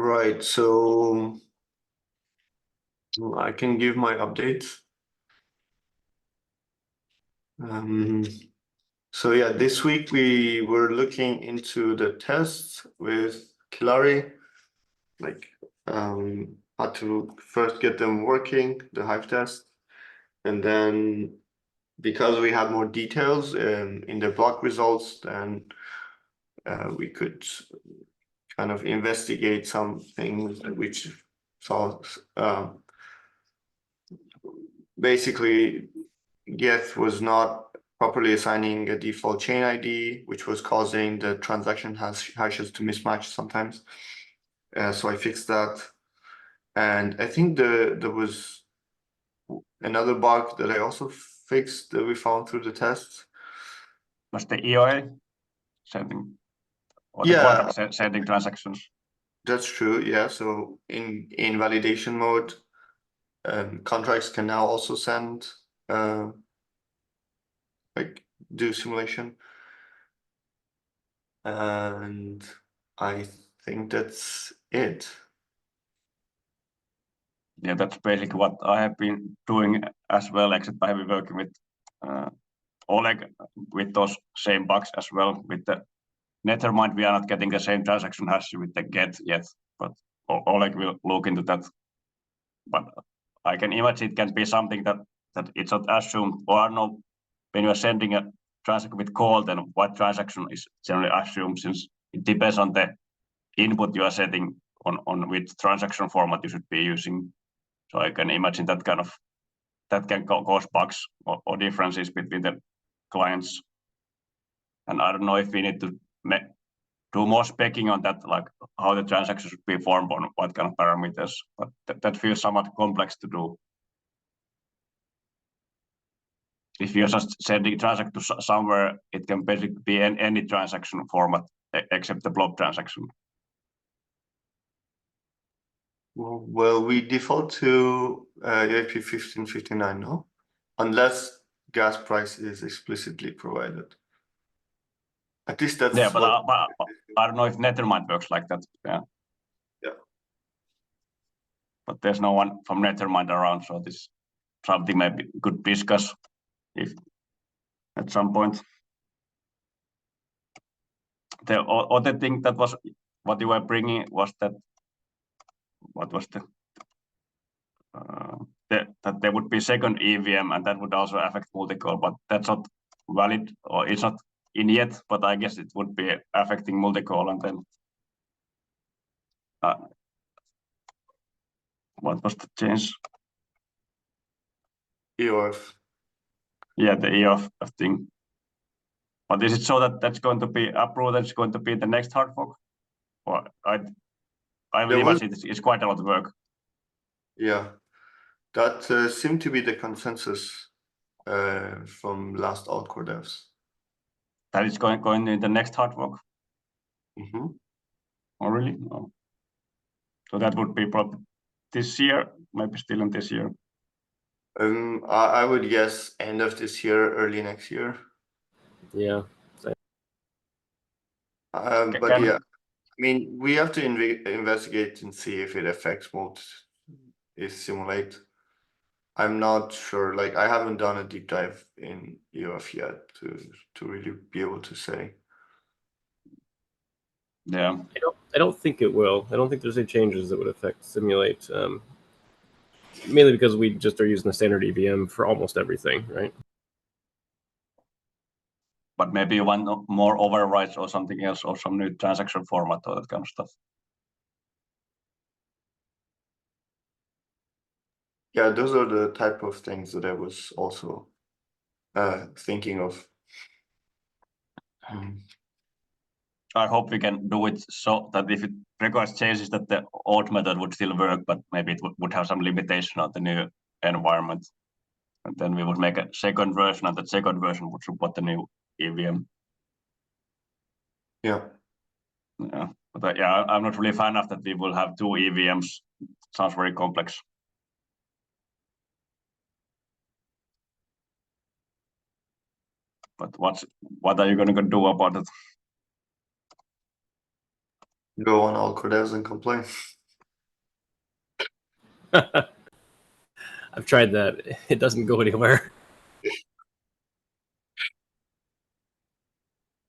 Right, so I can give my updates. So yeah, this week we were looking into the tests with Kilari, like how to first get them working, the Hive test, and then because we had more details in the block results, then we could kind of investigate some things which saw basically Geth was not properly assigning a default chain ID, which was causing the transaction hashes to mismatch sometimes. So I fixed that. And I think there was another bug that I also fixed that we found through the tests. Was the EOA sending or the contract sending transactions? That's true, yeah. So in validation mode, contracts can now also send like do simulation. And I think that's it. Yeah, that's basically what I have been doing as well, except I have been working with Oleg with those same bugs as well. With the Nethermind, we are not getting the same transaction hash with the get yet, but Oleg will look into that. But I can imagine it can be something that it's not assumed, or I don't know, when you are sending a transaction with call, then what transaction is generally assumed, since it depends on the input you are setting on which transaction format you should be using. So I can imagine that can cause bugs or differences between the clients. And I don't know if we need to do more specking on that, like how the transaction should be formed on what kind of parameters, but that feels somewhat complex to do. If you're just sending transaction to somewhere, it can basically be any transaction format except the block transaction. Well, we default to EIP 1559, no? Unless gas price is explicitly provided. At least that's but I don't know if Nethermind works like that. Yeah. But there's no one from Nethermind around, so this is something maybe could discuss if at some point. The other thing that was what you were bringing was that what was that there would be second EVM and that would also affect multi-call, but that's not valid, or it's not in yet, but I guess it would be affecting multi-call. And then what was the change? EOF. Yeah, the EOF thing. But is it so that that's going to be approved, that's going to be the next hard fork? Or I will imagine it's quite a lot of work. Yeah, that seemed to be the consensus from last Altcore devs. That is going in the next hard fork? Mm-hmm. Oh, really? Oh. So that would be probably this year, maybe still in this year. I would guess end of this year, early next year. Yeah. But yeah, I mean, we have to investigate and see if it affects mode is simulate. I'm not sure. Like, I haven't done a deep dive in EOF yet to really be able to say. Yeah, I don't think it will. I don't think there's any changes that would affect simulate. Mainly because we just are using the standard EVM for almost everything, right? But maybe you want more overrides or something else, or some new transaction format or that kind of stuff. Yeah, those are the type of things that I was also thinking of. I hope we can do it so that if it requires changes, that the old method would still work, but maybe it would have some limitation on the new environment. And then we would make a second version, and that second version would support the new EVM. Yeah. Yeah, but yeah, I'm not really a fan of that. We will have two EVMs. Sounds very complex. But what are you going to do about it? Go on Alcordez and complain. I've tried that. It doesn't go anywhere.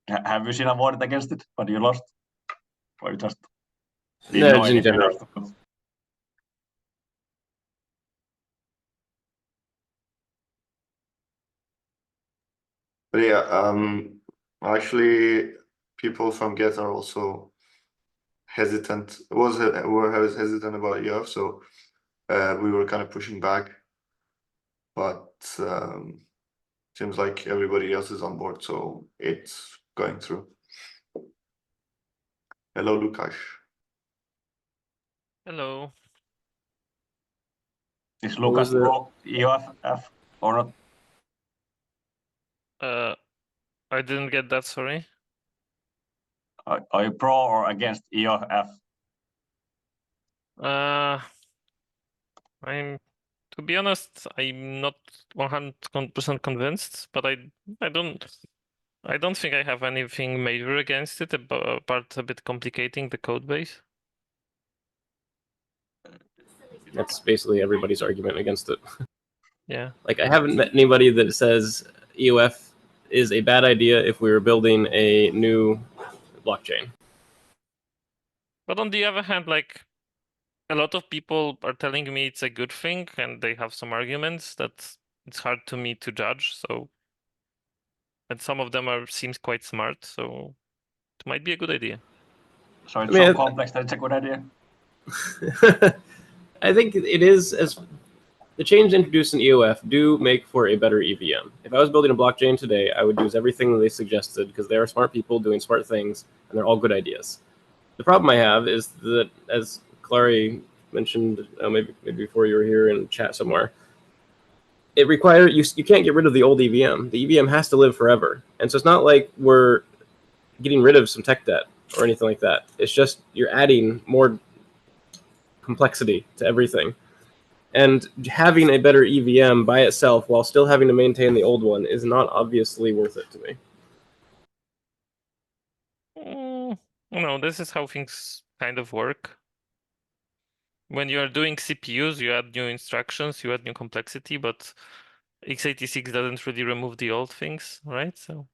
Have you seen a vote against it, but you lost? Or you just didn't No, know just in anything general. afterwards? But yeah, actually, people from Get are also hesitant. Were hesitant about EF, so we were kind of pushing back. But seems like everybody else is on board, so it's going through. Hello, Lukasz. Hello. Is What was Lucas the- pro EOF or not? I didn't get that, sorry. Are you pro or against EOF? To be honest, I'm not 100% convinced, but I don't think I have anything major against it, apart a bit complicating the code base. That's basically everybody's argument against it. Yeah. Like, I haven't met anybody that says EOF is a bad idea if we were building a new blockchain. But on the other hand, like, a lot of people are telling me it's a good thing, and they have some arguments that it's hard to me to judge. So, and some of them seems quite smart, so it might be a good idea. So it's I mean, so complex that it's a good idea. I think it is, as the changes introduced in EOF do make for a better EVM. If I was building a blockchain today, I would use everything that they suggested because they are smart people doing smart things, and they're all good ideas. The problem I have is that, as Clary mentioned, maybe before you were here in chat somewhere, it requires you can't get rid of the old EVM. The EVM has to live forever, and so it's not like we're getting rid of some tech debt or anything like that. It's just you're adding more complexity to everything. And having a better EVM by itself while still having to maintain the old one is not obviously worth it to me. No, this is how things kind of work. When you are doing CPUs, you add new instructions, you add new complexity, but x86 doesn't really remove the old things, right? So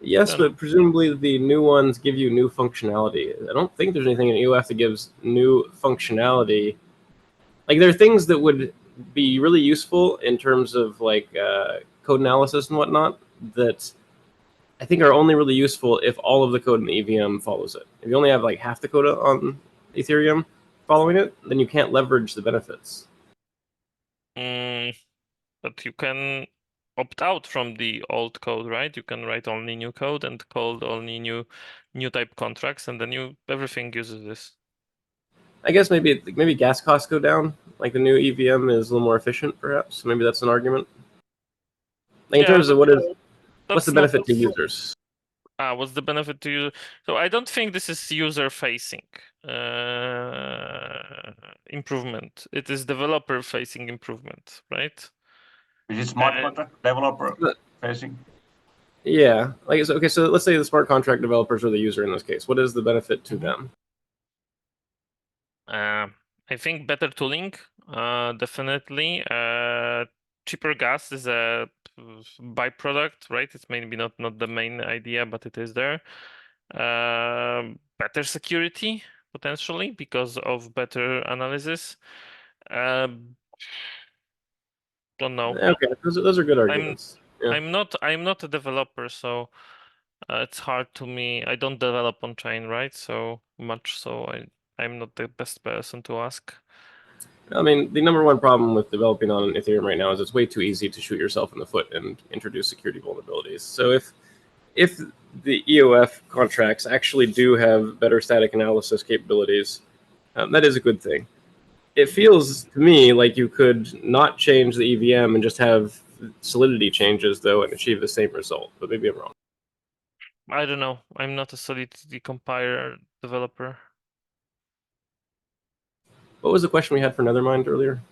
yes, but presumably the new ones give you new functionality. I don't think there's anything in EOF that gives new functionality. Like, there are things that would be really useful in terms of like code analysis and whatnot that I think are only really useful if all of the code in the EVM follows it. If you only have like half the code on Ethereum following it, then you can't leverage the benefits. But you can opt out from the old code, right? You can write only new code and code only new type contracts, and then everything uses this. I guess maybe gas costs go down. Like, the new EVM is a little more efficient, perhaps. Maybe that's an argument. Like, in terms of what's the benefit to users? What's the benefit to you? So I don't think this is user-facing improvement. It is developer-facing improvement, right? Is it smart contract developer facing? Yeah. Like, okay, so let's say the smart contract developers are the user in this case. What is the benefit to them? I think better tooling, definitely. Cheaper gas is a byproduct, right? It's maybe not the main idea, but it is there. Better security, potentially, because of better analysis. Don't know. Okay, those are good arguments. I'm not a developer, so it's hard to me. I don't develop on chain, right? So much, so I'm not the best person to ask. I mean, the number one problem with developing on Ethereum right now is it's way too easy to shoot yourself in the foot and introduce security vulnerabilities. So if the EOF contracts actually do have better static analysis capabilities, that is a good thing. It feels to me like you could not change the EVM and just have solidity changes, though, and achieve the same result. But maybe I'm wrong. I don't know. I'm not a Solidity compiler developer. What was the question we had for Nethermind earlier?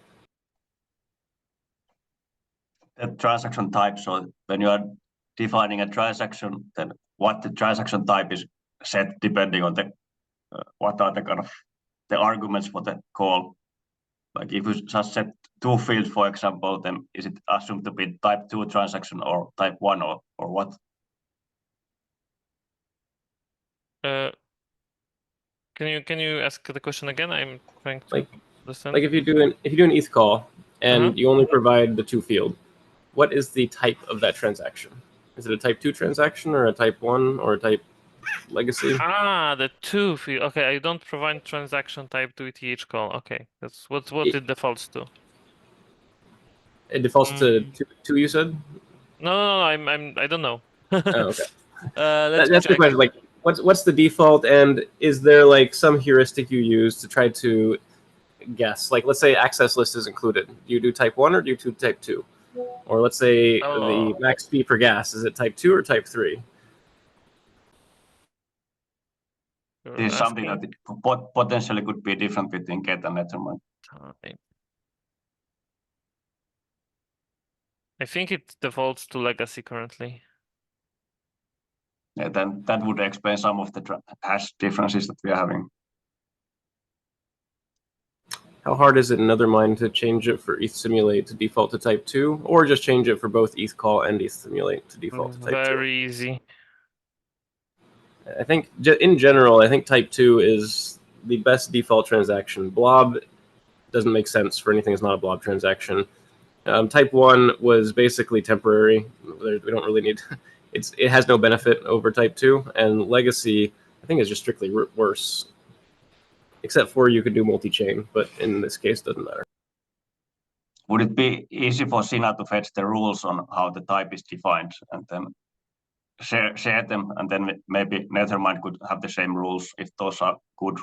The transaction type. So when you are defining a transaction, then what the transaction type is set depending on the what are the kind of the arguments for the call? Like if you just set two fields, for example, then is it assumed to be type 2 transaction or type 1 or what? Can you ask the question again? I'm trying to Like- understand. Like if you do an ETH call and Uh-huh. you only provide the 2 field, what is the type of that transaction? Is it a type 2 transaction or a type 1 or a type legacy? The 2 field. Okay, I don't provide transaction type to ETH call. Okay, that's what it defaults to. It defaults to Mm. 2, you said? No, I don't know. Oh, okay. Let's That's the check. question. Like, what's the default, and is there like some heuristic you use to try to guess? Like, let's say access list is included. Do you do type 1 or do you do type 2? Or let's say the max fee per gas, is it type 2 or type 3? There's something that potentially could be different between Get and Nethermind. I think it defaults to legacy currently. Yeah, then that would explain some of the hash differences that we are having. How hard is it in Nethermind to change it for ETH Simulate to default to type 2, or just change it for both ETH Call and ETH Simulate to default to type 2? Very easy. I think in general, I think type 2 is the best default transaction. Blob doesn't make sense for anything that's not a blob transaction. Type 1 was basically temporary. We don't really need it has no benefit over type 2, and legacy I think is just strictly worse. Except for you could do multi-chain, but in this case it doesn't matter. Would it be easy for Sina to fetch the rules on how the type is defined and then share them, and then maybe Nethermind could have the same rules if those are good?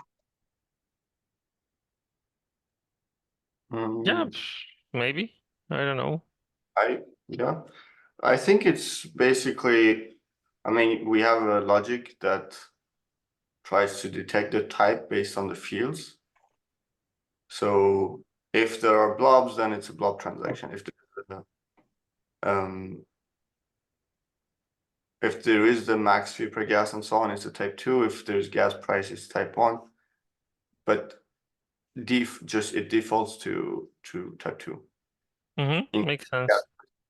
Yeah, maybe. I don't know. I think it's basically, I mean, we have a logic that tries to detect the type based on the fields. So if there are blobs, then it's a blob transaction. If there is the max fee per gas and so on, it's a type 2. If there's gas price, it's type 1. But it defaults to type 2. Makes sense.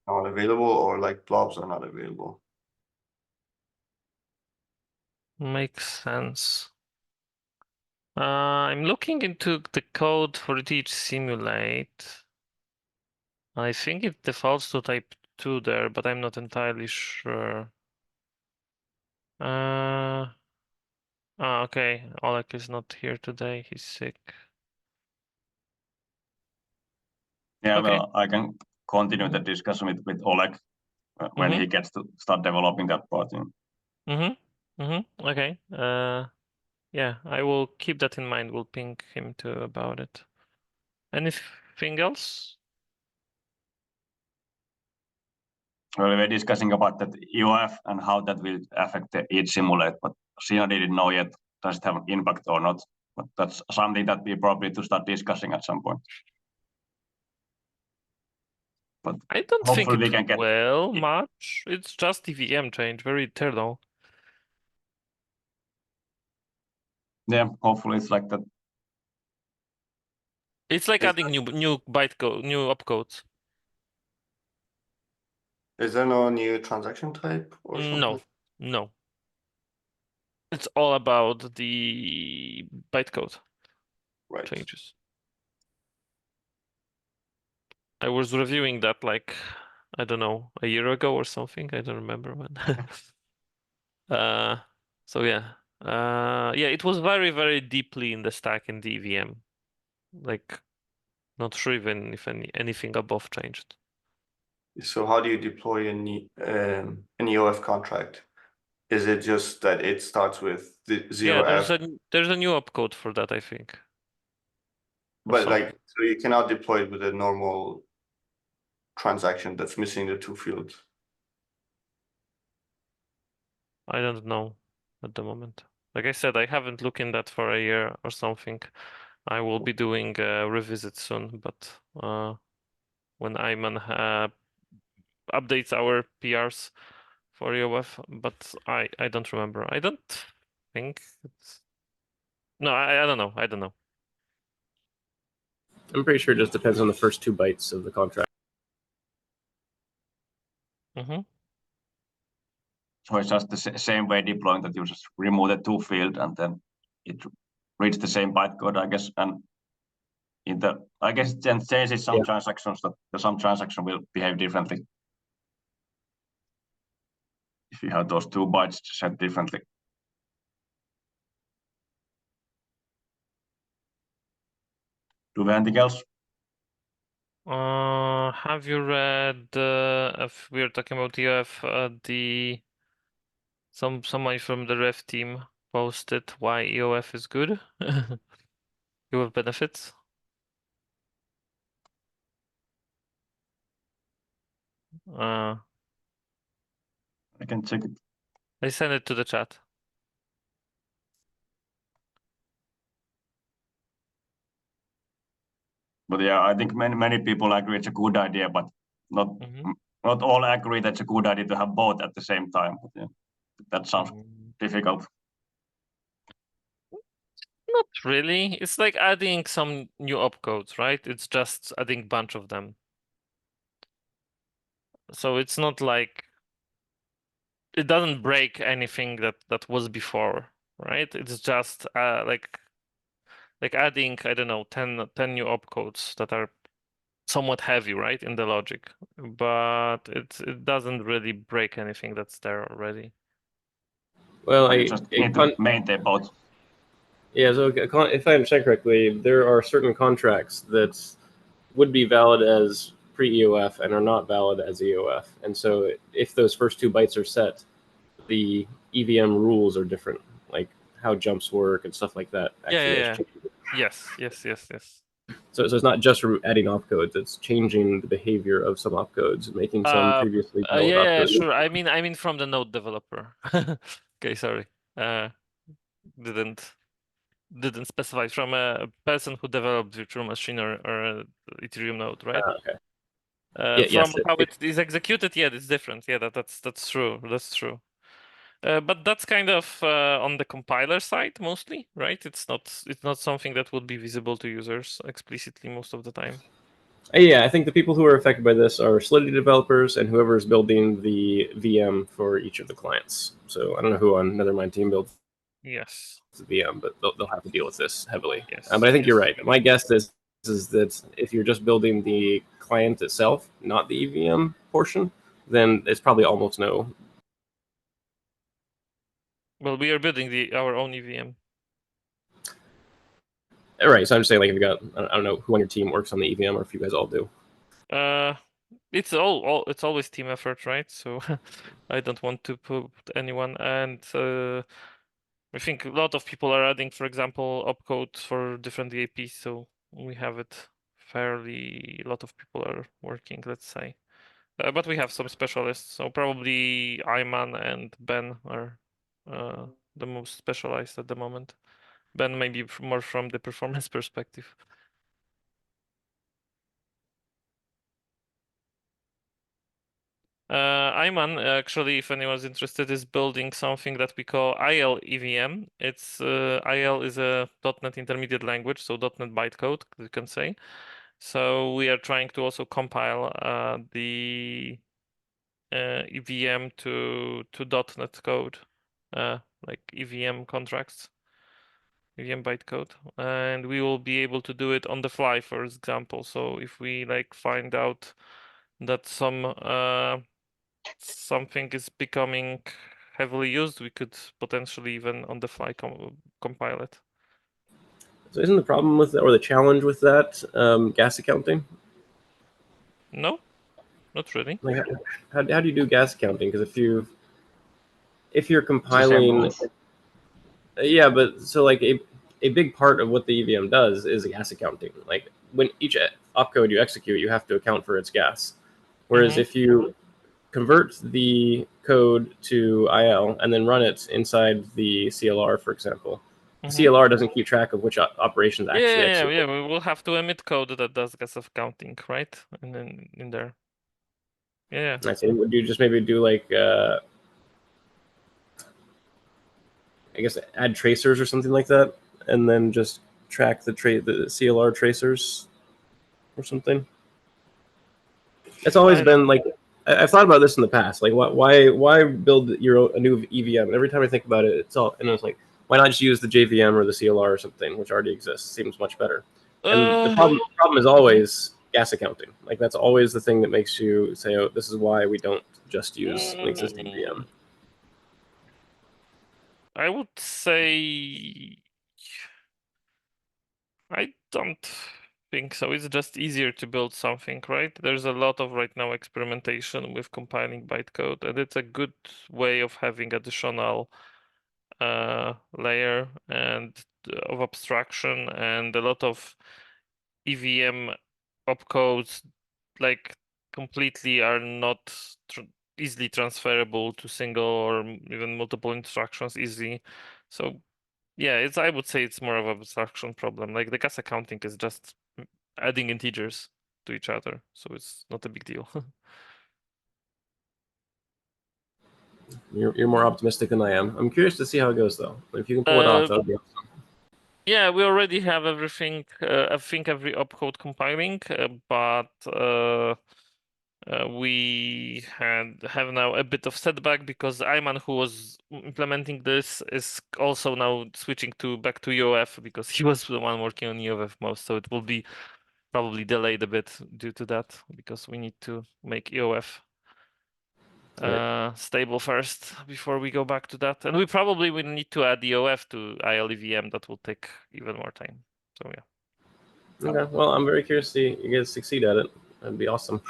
Not available, or like blobs are not available. Makes sense. I'm looking into the code for ETH Simulate. I think it defaults to type 2 there, but I'm not entirely sure. Okay. Oleg is not here today. He's sick. Yeah, Okay. well, I can continue the discussion with Oleg when he gets to start developing that part. Okay. Yeah, I will keep that in mind. We'll ping him too about it. Anything else? Well, we were discussing about that EOF and how that will affect the ETH Simulate, but Sina didn't know yet does it have an impact or not. But that's something that we probably to start discussing at some point. But I don't think hopefully we it can get will much. It's just EVM change, very internal. Yeah, hopefully it's like that. It's like adding new bytecode, new opcodes. Is there no new transaction type or something? No. It's all about the bytecode Right. changes. I was reviewing that like, I don't know, a year ago or something. I don't remember when. So yeah. Yeah, it was very, very deeply in the stack in the EVM. Like, not sure even if anything above changed. So how do you deploy an EOF contract? Is it just that it starts with the 0f? Yeah, there's a new opcode for that, I think. But like, so you cannot deploy it with a normal transaction that's missing the 2 fields. I don't know at the moment. Like I said, I haven't looked in that for a year or something. I will be doing a revisit soon, but when Ayman updates our PRs for EOF, but I don't remember. I don't think it's No, I don't know. I don't know. I'm pretty sure it just depends on the first 2 bytes of the contract. Mm-hmm. So it's just the same way deploying that you just remove the to field and then it reads the same bytecode, I guess. And I guess it then changes some transactions that some transaction will behave differently if you have those 2 bytes set differently. Do we have anything else? Have you read, if we're talking about EOF, somebody from the ref team posted why EOF is good? EOF benefits? I can check it. I sent it to the chat. But yeah, I think many people agree it's a good idea, but not all agree that it's a good idea to have both at the same time. But yeah, that sounds difficult. Not really. It's like adding some new opcodes, right? It's just adding bunch of them. So it's not like it doesn't break anything that was before, right? It's just like adding, I don't know, 10 new opcodes that are somewhat heavy, right, in the logic, but it doesn't really break anything that's there already. Well, You just need to maintain both. Yeah, so if I understand correctly, there are certain contracts that would be valid as pre-EOF and are not valid as EOF. And so if those first 2 bytes are set, the EVM rules are different, like how jumps work and stuff like that. Yeah. Yes. So it's not just adding opcodes; it's changing the behavior of some opcodes and making some previously valid yeah, opcodes. sure. I mean from the node developer. Okay, sorry. Didn't specify, from a person who developed virtual machine or a Ethereum node, right? Okay. From how it is executed, yeah, it's different. Yeah, that's true. That's true. But that's kind of on the compiler side mostly, right? It's not something that would be visible to users explicitly most of the time. Yeah, I think the people who are affected by this are Solidity developers and whoever is building the VM for each of the clients. So I don't know who on Nethermind team builds Yes. the VM, but they'll have to deal with this heavily. Yes. But I think you're right. My guess is that if you're just building the client itself, not the EVM portion, then it's probably almost no. Well, we are building our own EVM. Right. So I'm just saying, like, if you got, I don't know who on your team works on the EVM, or if you guys all do. It's it's always team effort, right? So I don't want to put anyone, and I think a lot of people are adding, for example, opcode for different DAPs, so we have it fairly. A lot of people are working, let's say, but we have some specialists. So probably Ayman and Ben are the most specialized at the moment. Ben maybe more from the performance perspective. Ayman, actually, if anyone's interested, is building something that we call IL EVM. It's IL is a .NET intermediate language, so .NET bytecode, you can say. So we are trying to also compile the EVM to .NET code, like EVM contracts, EVM bytecode, and we will be able to do it on the fly, for example. So if we like find out that something is becoming heavily used, we could potentially even on the fly compile it. So isn't the problem with that, or the challenge with that, gas accounting? No, not really. Like, how do you do gas accounting? Because if you're compiling, yeah, but so like a big part of what the EVM does is gas accounting. Like when each opcode you execute, you have to account for its gas. Whereas if you convert the code to IL and then run it inside the CLR, for example, CLR doesn't keep track of which operations actually execute. Yeah. We will have to emit code that does gas accounting, right? And then in there. Yeah. I say, would you just maybe do like, I guess, add tracers or something like that, and then just track the CLR tracers or something. It's always been like I've thought about this in the past. Like, why build a new EVM? And every time I think about it, it's like, why not just use the JVM or the CLR or something, which already exists? Seems much better. And the problem is always gas accounting. Like, that's always the thing that makes you say, oh, this is why we don't just use an existing VM. I would say I don't think so. It's just easier to build something, right? There's a lot of right now experimentation with compiling bytecode, and it's a good way of having additional layer and of abstraction, and a lot of EVM opcodes like completely are not easily transferable to single or even multiple instructions easy. So yeah, I would say it's more of an abstraction problem. Like the gas accounting is just adding integers to each other, so it's not a big deal. You're more optimistic than I am. I'm curious to see how it goes, though. If you can pull it off, that would be awesome. Yeah, we already have everything. I think every opcode compiling, but we have now a bit of setback because Ayman, who was implementing this, is also now switching back to EOF because he was the one working on EOF most. So it will be probably delayed a bit due to that because we need to make EOF stable first before we go back to that. And we probably will need to add EOF to ILEVM. That will take even more time. So yeah. Okay. Well, I'm very curious to see you guys succeed at it. That'd be awesome.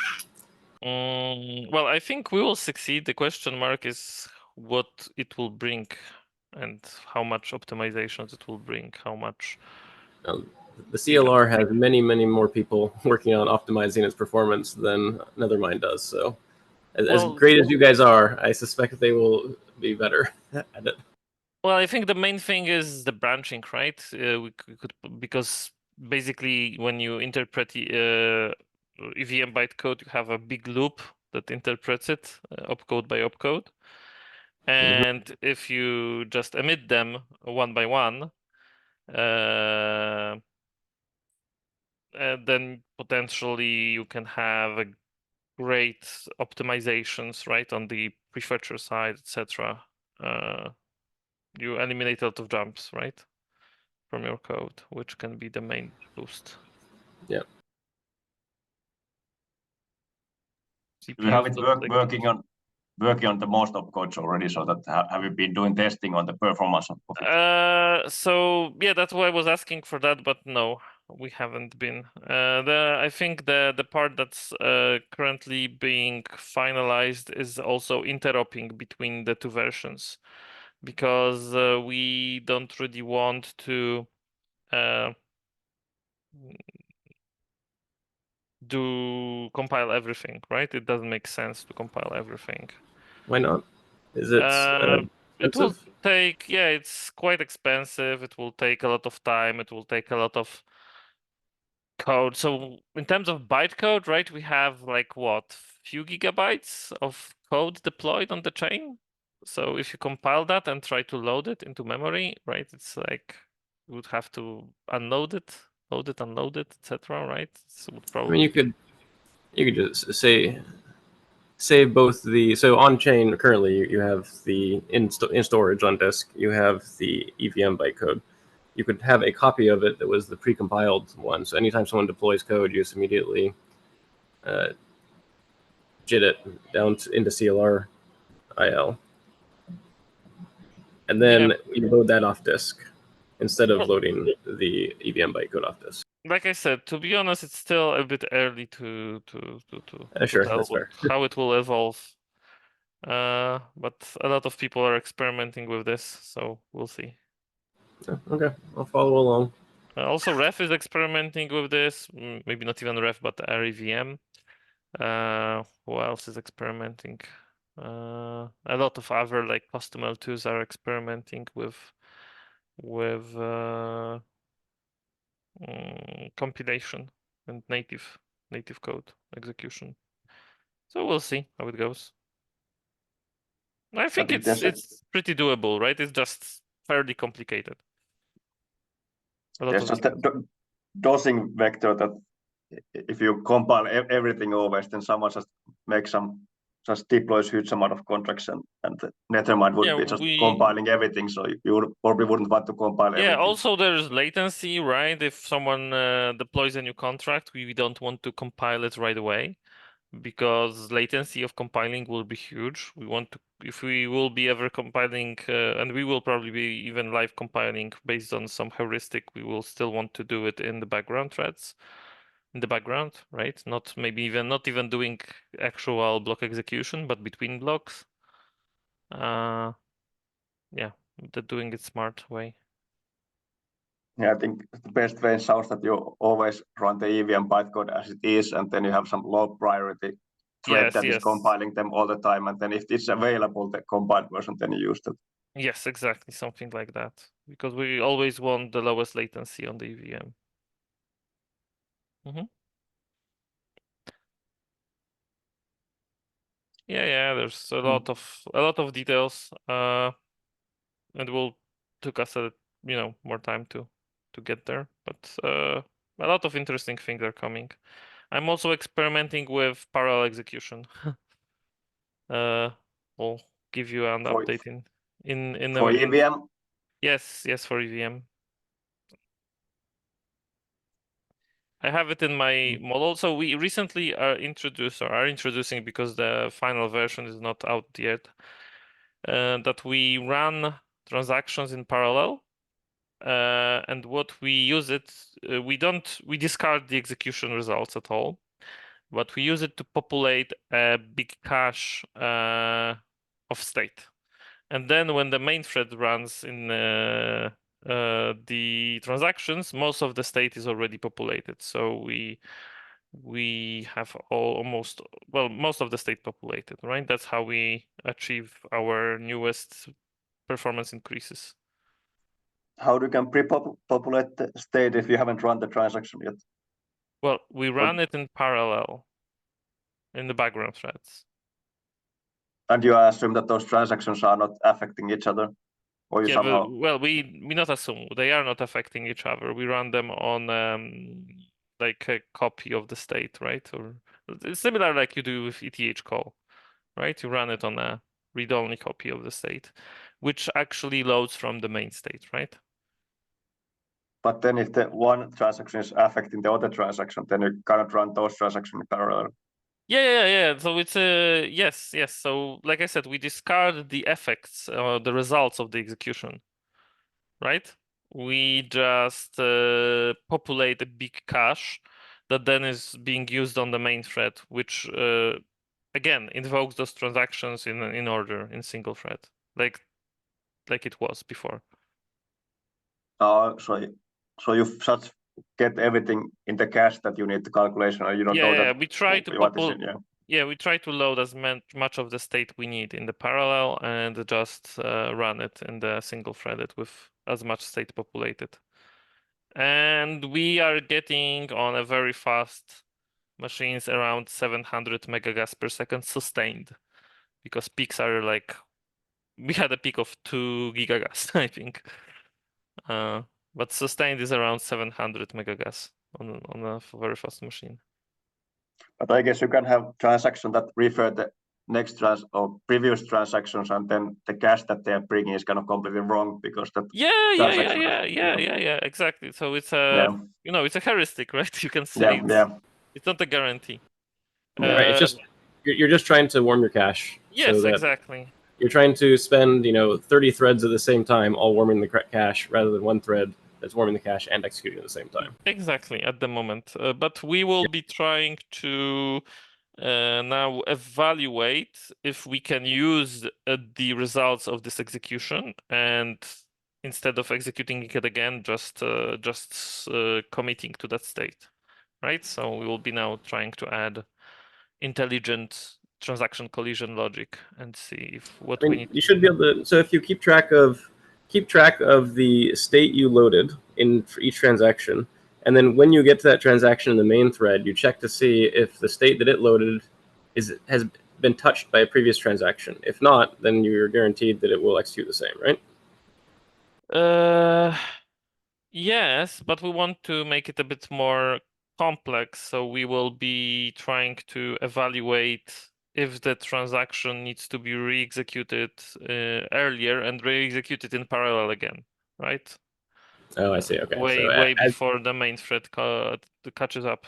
Well, I think we will succeed. The question mark is what it will bring and how much optimizations it will bring, how much. The CLR has many, many more people working on optimizing its performance than Nethermind does. So, as great as you guys are, I suspect they will be better at it. Well, I think the main thing is the branching, right? We could because basically when you interpret EVM bytecode, you have a big loop that interprets it opcode by opcode, and if you just emit them one by one, then potentially you can have a great optimizations, right, on the prefetcher side, etc. You eliminate a lot of jumps, right, from your code, which can be the main boost. Yeah. We have it working on the most opcodes already. So that have you been doing testing on the performance of it? So yeah, that's why I was asking for that, but no, we haven't been. I think the part that's currently being finalized is also interoping between the two versions, because we don't really want to compile everything, right? It doesn't make sense to compile everything. Why not? Is it it will take, yeah, it's quite expensive. It will take a lot of time. It will take a lot of code. So in terms of bytecode, right, we have like what, few gigabytes of code deployed on the chain. So if you compile that and try to load it into memory, right, it's like you would have to unload it, load it, unload it, etc. Right? So probably. I mean, you could just say both so on chain currently you have the in storage on disk, you have the EVM bytecode. You could have a copy of it that was the precompiled one. So anytime someone deploys code, you just immediately JIT it down into CLR IL. And then you load that off disk instead of loading the EVM bytecode off disk. Like I said, to be honest, it's still a bit early to Sure, tell that's fair. how it will evolve. But a lot of people are experimenting with this, so we'll see. Okay, I'll follow along. Also, Ref is experimenting with this. Maybe not even Ref, but REVM. Who else is experimenting? A lot of other like custom L2s are experimenting with compilation and native code execution. So we'll see how it goes. I think it's pretty doable, right? It's just fairly complicated. A lot There's of just a details. dosing vector that if you compile everything always, then someone just makes just deploys huge amount of contracts, and the Nethermind would be just compiling everything. So you probably wouldn't want to compile everything. Also there's latency, right? If someone deploys a new contract, we don't want to compile it right away, because latency of compiling will be huge. We want to, if we will be ever compiling, and we will probably be even live compiling based on some heuristic, we will still want to do it in the background threads, in the background, right? Not even doing actual block execution, but between blocks. Yeah, doing it smart way. Yeah, I think the best way sounds that you always run the EVM bytecode as it is, and then you have some low priority thread that is compiling them all the time, and then if it's available, the compiled version, then you use that. Yes, exactly, something like that. Because we always want the lowest latency on the EVM. Yeah, there's a lot of details, and will took us more time to get there, but a lot of interesting things are coming. I'm also experimenting with parallel execution. We'll give you an update in for EVM. Yes, for EVM. I have it in my model. So we recently are introducing, because the final version is not out yet, that we run transactions in parallel. And what we use it, we discard the execution results at all, but we use it to populate a big cache of state. And then when the main thread runs in the transactions, most of the state is already populated. So we have most of the state populated, right? That's how we achieve our newest performance increases. How do you can pre-populate the state if you haven't run the transaction yet? Well, we run it in parallel in the background threads. And you assume that those transactions are not affecting each other? Or you somehow... we not assume they are not affecting each other. We run them on like a copy of the state, right? Or it's similar like you do with ETH call, right? You run it on a read-only copy of the state, which actually loads from the main state, right? But then if the one transaction is affecting the other transaction, then you cannot run those transactions in parallel. Yeah. So it's yes. So like I said, we discard the effects, the results of the execution, right? We just populate a big cache that then is being used on the main thread, which again invokes those transactions in order in single thread, like it was before. So you just get everything in the cache that you need the calculation, or you don't know that. We try to we try to load as much of the state we need in the parallel and just run it in the single threaded with as much state populated. And we are getting on a very fast machines around 700 megagas per second sustained, because peaks are like, we had a peak of 2 gigagas, I think. But sustained is around 700 megagas on a very fast machine. But I guess you can have transactions that refer the next or previous transactions, and then the cache that they are bringing is kind of completely wrong because that. Yeah, exactly. So it's it's a heuristic, right? You can say it's not a guarantee. Right. It's just you're just trying to warm your cache. Yes, so that exactly. You're trying to spend 30 threads at the same time, all warming the cache, rather than one thread that's warming the cache and executing at the same time. Exactly, at the moment. But we will be trying to now evaluate if we can use the results of this execution, and instead of executing it again, just committing to that state, right? So we will be now trying to add intelligent transaction collision logic and see if we need. You should be able to. So if you keep track of the state you loaded for each transaction, and then when you get to that transaction in the main thread, you check to see if the state that it loaded has been touched by a previous transaction. If not, then you're guaranteed that it will execute the same, right? Yes, but we want to make it a bit more complex, so we will be trying to evaluate if the transaction needs to be re-executed earlier and re-executed in parallel again, right? Oh, I see. Okay. Way before the main thread catches up.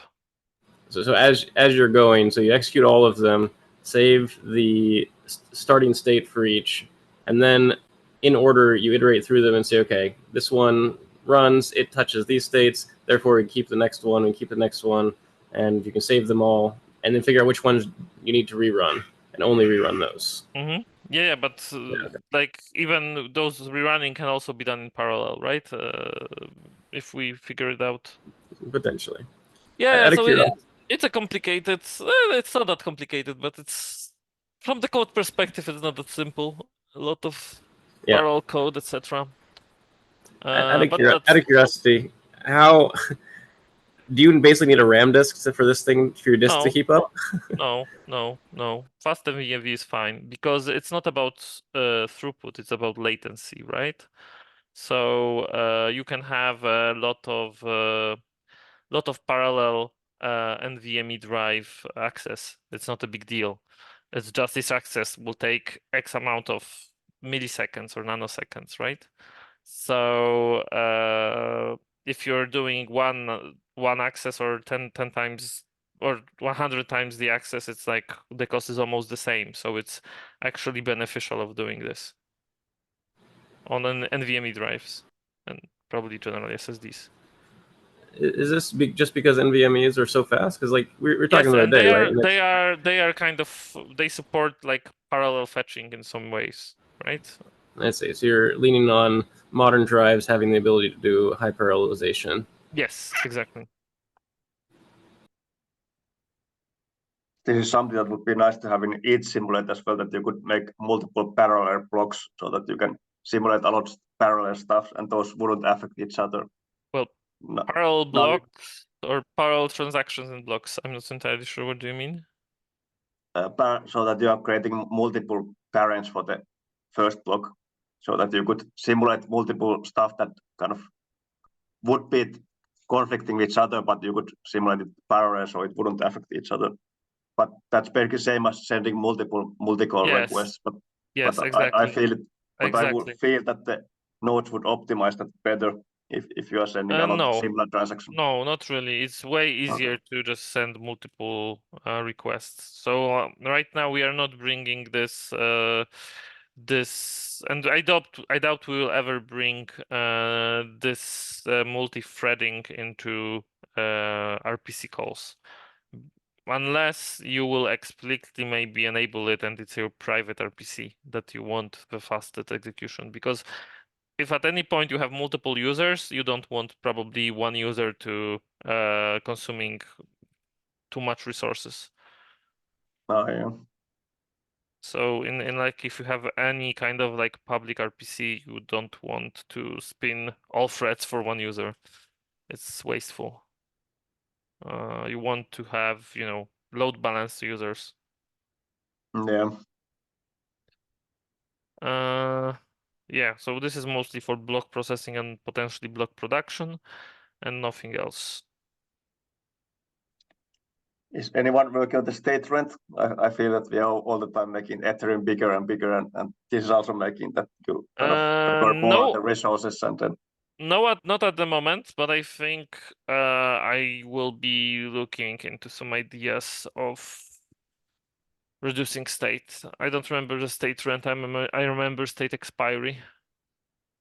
So as you're going, so you execute all of them, save the starting state for each, and then in order you iterate through them and say, okay, this one runs, it touches these states, therefore we keep the next one, we keep the next one, and you can save them all, and then figure out which ones you need to rerun, and only rerun those. Mm-hmm. Yeah, but okay. like even those rerunning can also be done in parallel, right? If we figure it out. Potentially. Yeah, Out of so curiosity. it's a complicated. It's not that complicated, but it's from the code perspective, it's not that simple. A lot of Yeah. parallel code, etc. Out But of curiosity, how do you basically need a RAM disk for this thing for your disk to no, keep up? no. Fast MVV is fine because it's not about throughput; it's about latency, right? So you can have a lot of parallel NVMe drive access. It's not a big deal. It's just this access will take X amount of milliseconds or nanoseconds, right? So if you're doing one access or 10 times or 100 times the access, it's like the cost is almost the same. So it's actually beneficial of doing this on an NVMe drives and probably generally SSDs. Is this just because NVMe's are so fast? Because like we're talking Yes, about and a day, right? they are kind of they support like parallel fetching in some ways, right? I see. So you're leaning on modern drives having the ability to do high parallelization. Yes, exactly. This is something that would be nice to have in each simulator as well, that you could make multiple parallel blocks so that you can simulate a lot of parallel stuff and those wouldn't affect each other. Well, No, parallel blocks or parallel transactions in blocks. I'm not entirely sure what do you mean. so that you are creating multiple parents for the first block, so that you could simulate multiple stuff that kind of would be conflicting with each other, but you could simulate it parallel so it wouldn't affect each other. But that's basically same as sending multiple multi-core Yes. requests. Yes, but exactly. I feel it. But exactly. I would feel that the nodes would optimize that better if you are sending a lot No. of similar transactions. No, not really. It's way easier to just send multiple requests. So right now we are not bringing this this, and I doubt we will ever bring this multi-threading into RPC calls, unless you will explicitly maybe enable it and it's your private RPC that you want the fastest execution. Because if at any point you have multiple users, you don't want probably one user to consuming too much resources. Yeah. So in like if you have any kind of like public RPC, you don't want to spin all threads for one user. It's wasteful. You want to have, you know, load balanced users. Yeah. Yeah, so this is mostly for block processing and potentially block production and nothing else. Is anyone working on the state rent? I feel that we are all the time making Ethereum bigger and bigger, and this is also making that you kind of require more of the resources and then. No, not at the moment, but I think I will be looking into some ideas of reducing state. I don't remember the state rent. I remember state expiry.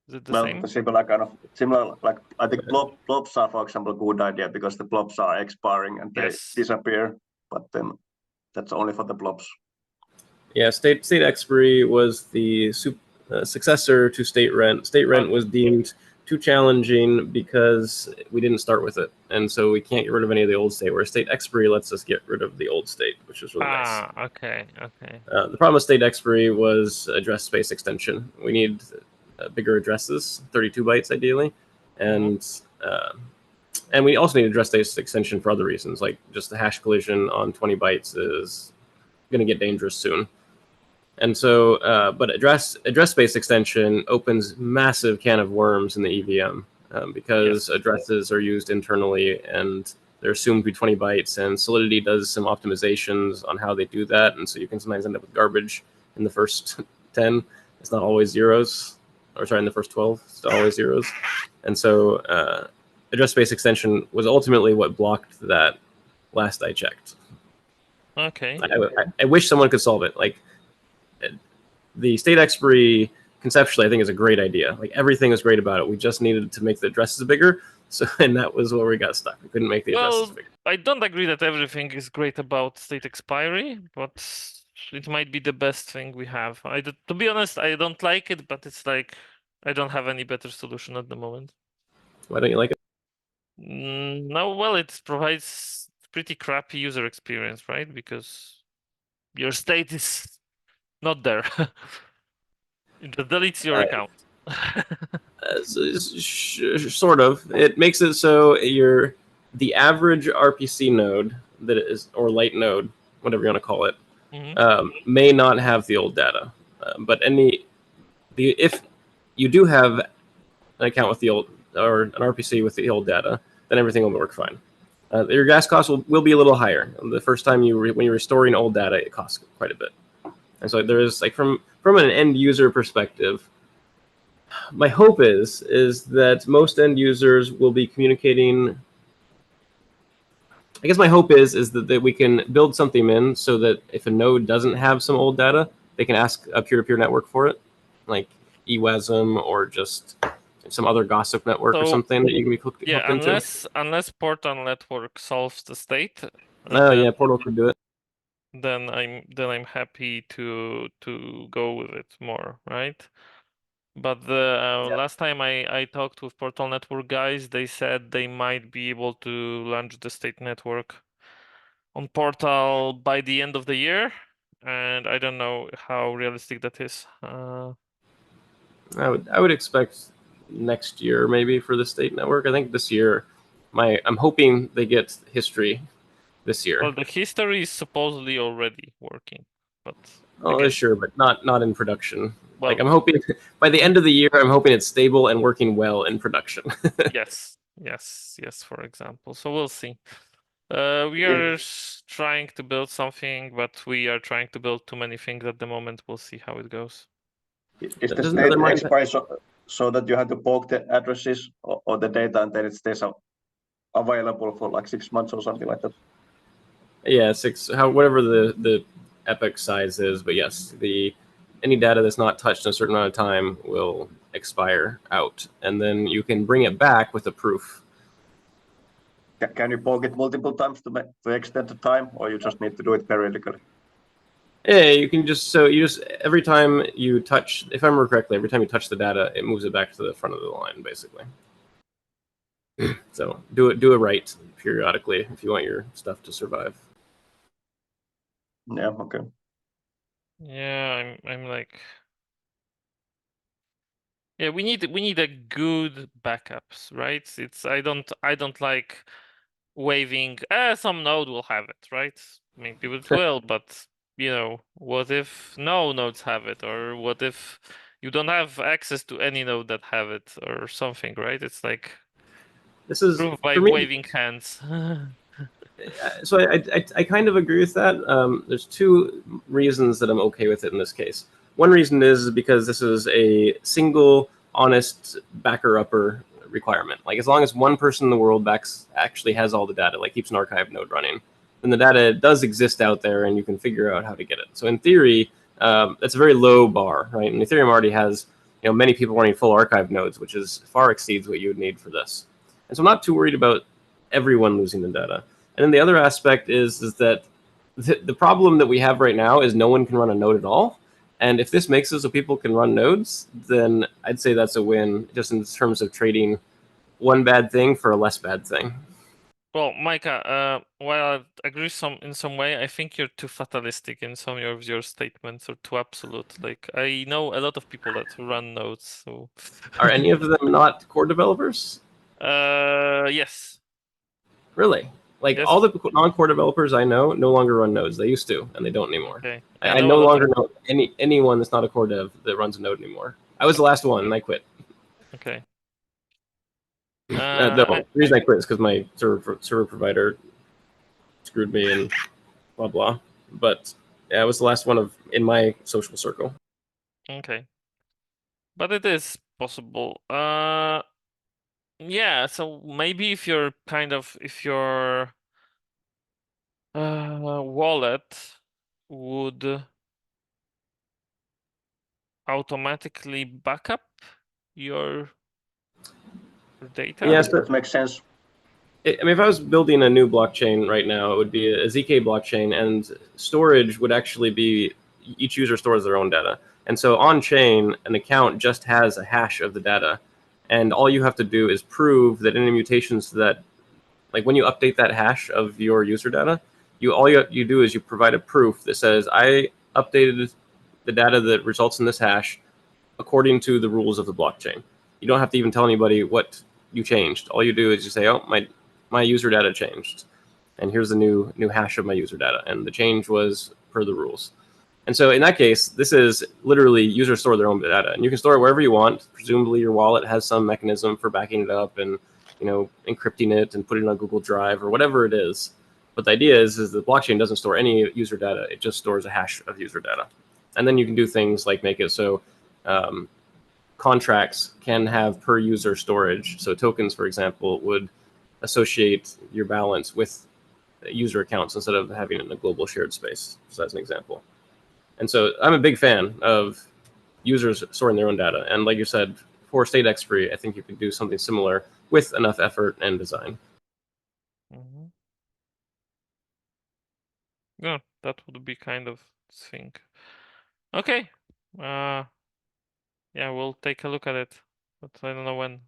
Is it the same? The similar, like I think blobs are, for example, a good idea because the blobs are expiring and they disappear, but then that's only for the blobs. Yeah, state expiry was the successor to state rent. State rent was deemed too challenging because we didn't start with it, and so we can't get rid of any of the old state. Where state expiry lets us get rid of the old state, which is really nice. Okay. The problem with state expiry was address space extension. We need bigger addresses, 32 bytes ideally, and we also need address space extension for other reasons, like just the hash collision on 20 bytes is going to get dangerous soon. And so, but address space extension opens massive can of worms in the EVM. because addresses are used internally and they're assumed to be 20 bytes, and Solidity does some optimizations on how they do that, and so you can sometimes end up with garbage in the first 10. It's not always zeros, or sorry, in the first 12, it's not always zeros. And so address space extension was ultimately what blocked that last I checked. Okay. I wish someone could solve it. Like, the state expiry conceptually, I think, is a great idea. Like, everything is great about it. We just needed to make the addresses bigger. So, and that was where we got stuck. We couldn't make the addresses Well, bigger. I don't agree that everything is great about state expiry, but it might be the best thing we have. To be honest, I don't like it, but it's like I don't have any better solution at the moment. Why don't you like it? No, well, it provides pretty crappy user experience, right? Because your state is not there. It just deletes your account. Sort of. It makes it so the average RPC node that is, or light node, whatever you want to call it, may not have the old data. But if you do have an account with the old, or an RPC with the old data, then everything will work fine. Your gas costs will be a little higher. The first time when you're restoring old data, it costs quite a bit. And so there is, like, from an end user perspective, my hope is that most end users will be communicating. I guess my hope is that we can build something in so that if a node doesn't have some old data, they can ask a peer-to-peer network for it, like eWASM or just some other gossip network or something that you can be hooked into. Unless Portal Network solves the state. Yeah, Portal could do it. Then I'm happy to go with it more, right? But the last time I talked with Portal Network guys, they said they might be able to launch the state network on Portal by the end of the year, and I don't know how realistic that is. I would expect next year maybe for the state network. I think this year, I'm hoping they get history this year. Well, the history is supposedly already working, but sure, but not in production. Well, like, I'm hoping by the end of the year, I'm hoping it's stable and working well in production. yes, for example. So we'll see. We are trying to build something, but we are trying to build too many things at the moment. We'll see how it goes. Is the state expire so that you have to poke the addresses or the data and then it stays available for like 6 months or something like that? Yeah, whatever the epoch size is, but yes, any data that's not touched in a certain amount of time will expire out, and then you can bring it back with a proof. Can you poke it multiple times to extend the time, or you just need to do it periodically? Yeah, you can just every time you touch, if I remember correctly, every time you touch the data, it moves it back to the front of the line, basically. So do it right periodically if you want your stuff to survive. Yeah. Okay. Yeah, I'm like, yeah, we need a good backups, right? I don't like waving. Some node will have it, right? Maybe it will, but what if no nodes have it, or what if you don't have access to any node that have it, or something, right? It's like this is proof by for me, waving hands. So I kind of agree with that. There's two reasons that I'm okay with it in this case. One reason is because this is a single, honest backer-upper requirement. Like, as long as one person in the world actually has all the data, like keeps an archive node running, then the data does exist out there, and you can figure out how to get it. So in theory, that's a very low bar, right? And Ethereum already has many people running full archive nodes, which far exceeds what you would need for this. And so I'm not too worried about everyone losing the data. And then the other aspect is that the problem that we have right now is no one can run a node at all. And if this makes it so people can run nodes, then I'd say that's a win, just in terms of trading one bad thing for a less bad thing. Well, Micah, while I agree in some way, I think you're too fatalistic in some of your statements, or too absolute. Like, I know a lot of people that run nodes. So, are any of them not core developers? Yes. Really? Like, yes. All the non-core developers I know no longer run nodes. They used to, and they don't anymore. Okay. I no longer know anyone that's not a core dev that runs a node anymore. I was the last one, and I quit. Okay. No, the reason I quit is because my server provider screwed me and blah blah. But yeah, it was the last one in my social circle. Okay, but it is possible. Yeah. So maybe if your wallet would automatically back up your data. Yeah, That makes sense. I mean, if I was building a new blockchain right now, it would be a ZK blockchain, and storage would actually be each user stores their own data. And so on chain, an account just has a hash of the data, and all you have to do is prove that any mutations to that, like when you update that hash of your user data, all you do is you provide a proof that says I updated the data that results in this hash according to the rules of the blockchain. You don't have to even tell anybody what you changed. All you do is you say, oh, my user data changed, and here's the new hash of my user data, and the change was per the rules. And so in that case, this is literally users store their own data, and you can store it wherever you want. Presumably your wallet has some mechanism for backing it up and encrypting it and putting it on Google Drive or whatever it is. But the idea is the blockchain doesn't store any user data; it just stores a hash of user data, and then you can do things like make it so contracts can have per user storage. So tokens, for example, would associate your balance with user accounts instead of having it in a global shared space, just as an example. And so I'm a big fan of users storing their own data. And like you said, for state X-free, I think you could do something similar with enough effort and design. Mm-hmm. Yeah, that would be kind of thing. Okay. Yeah, we'll take a look at it, but I don't know when.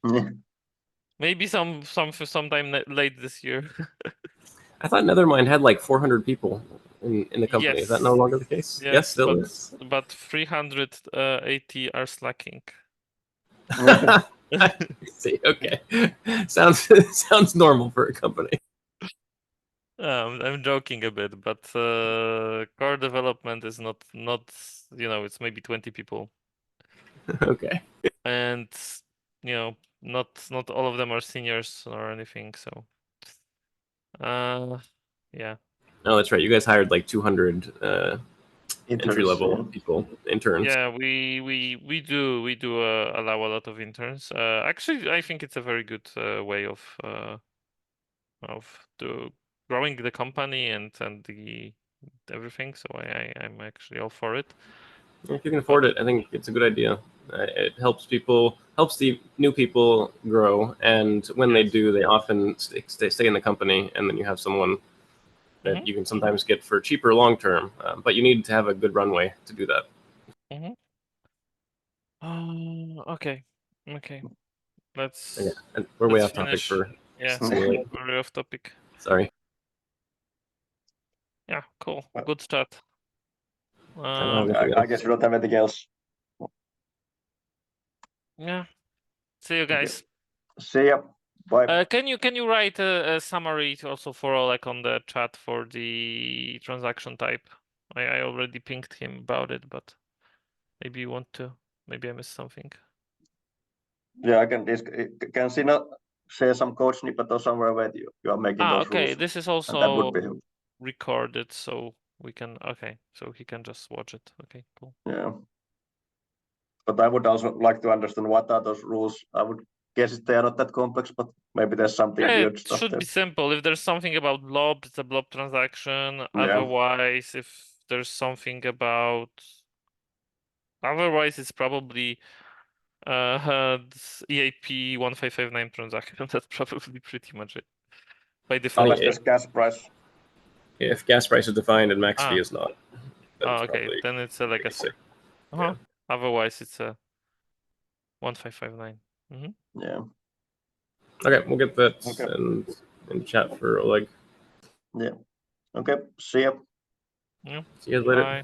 Yeah. Maybe sometime late this year. I thought Nethermind had like 400 people in the company. Yes. Is that no longer the case? Yes, still is. But 380 are slacking. See, okay, sounds normal for a company. I'm joking a bit, but core development is not it's maybe 20 people. Okay. And not all of them are seniors or anything, so yeah. Oh, that's right. You guys hired like 200 entry level yeah. people, interns. Yeah, we do allow a lot of interns. Actually, I think it's a very good way of growing the company and the everything. So I'm actually all for it. If you can afford it, I think it's a good idea. It helps the new people grow, and when they do, they often stay in the company, and then you have someone that you can sometimes get for cheaper long term. But you need to have a good runway to do that. Okay. Let's. Yeah, and we're way let's off topic finish. for Yeah, simulate. very off topic. Sorry. Yeah, cool. Good start. I guess we don't have anything else. Yeah. See you guys. See ya. Bye. Can you write a summary also for like on the chat for the transaction type? I already pinged him about it, but maybe you want to. Maybe I missed something. Yeah, I can share some code snippet or somewhere where you are making those okay. rules. This is And that also would be recorded, so we can. Okay, so he can just watch it. Okay, cool. Yeah. But I would also like to understand what are those rules. I would guess they are not that complex, but maybe there's something weird It stuff should there. be simple. If there's something about blob, it's a blob transaction. Yeah. Otherwise, if there's something about, otherwise it's probably EAP 1559 transaction. That's probably pretty much it by default. Unless there's gas price. If gas price is defined and max fee is not. Okay, then it's a legacy. Yeah. Otherwise, it's a 1559. Yeah. Okay, we'll get that in chat for Oleg. Yeah. Okay. See ya. Yeah. See you guys later. Bye.